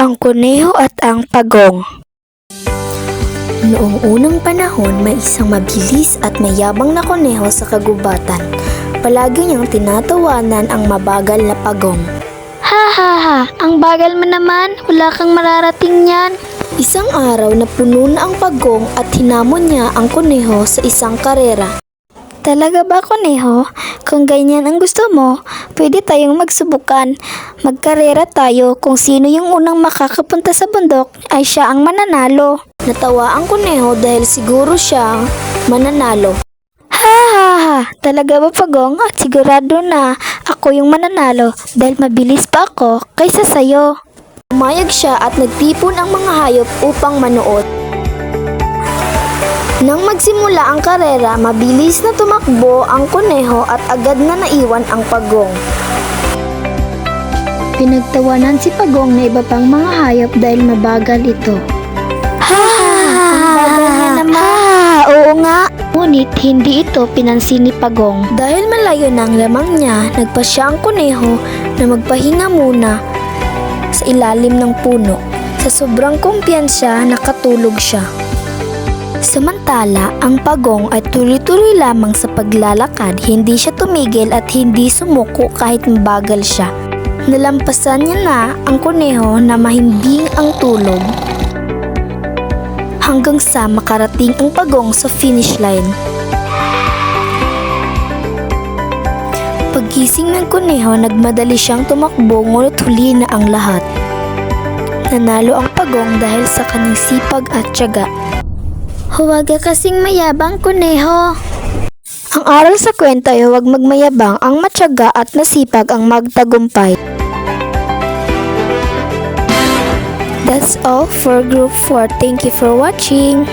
Ang kuneho at ang pagong. Noong unang panahon, may isang mabilis at mayabang na kuneho sa kagubatan. Palagi niyang tinatawanan ang mabagal na pagong. Ha ha ha, ang bagal mo naman, wala kang mararating yan. Isang araw na puno na ang pagong at hinamon niya ang kuneho sa isang karera. Talaga ba, kuneho? Kung ganyan ang gusto mo, pwede tayong magsubukan. Magkarera tayo, kung sino yung unang makakapunta sa bundok ay siya ang mananalo. Natawa ang kuneho dahil siguro siya mananalo. Ha ha ha, talaga ba, pagong? At sigurado na ako yung mananalo dahil mabilis pa ako kaysa sayo. Umayag siya at nagtipon ang mga hayop upang manood. Nang magsimula ang karera, mabilis na tumakbo ang kuneho at agad na naiwan ang pagong. Pinagtawanan si Pagong na iba pang mga hayop dahil mabagal ito. Ha ha ha! Ang bagal niya naman. Oo nga! Ngunit hindi ito pinansin ni Pagong. Dahil malayo na ang lamang niya, nagpasya ang kuneho na magpahinga muna sa ilalim ng puno. Sa sobrang kumpiyansa, nakatulog siya. Samantala, ang pagong ay tuloy-tuloy lamang sa paglalakad. Hindi siya tumigil at hindi sumuko kahit mabagal siya. Nalampasan niya na ang kuneho na mahimbing ang tulog. Hanggang sa makarating ang pagong sa finish line. Paggising ng kuneho, nagmadali siyang tumakbo ngunit huli na ang lahat. Nanalo ang pagong dahil sa kanyang sipag at tiyaga. Huwag ka kasing mayabang, kuneho. Ang aral sa kwento ay huwag magmayabang, ang matyaga at masipag ang magtagumpay. That's all for Group 4. Thank you for watching.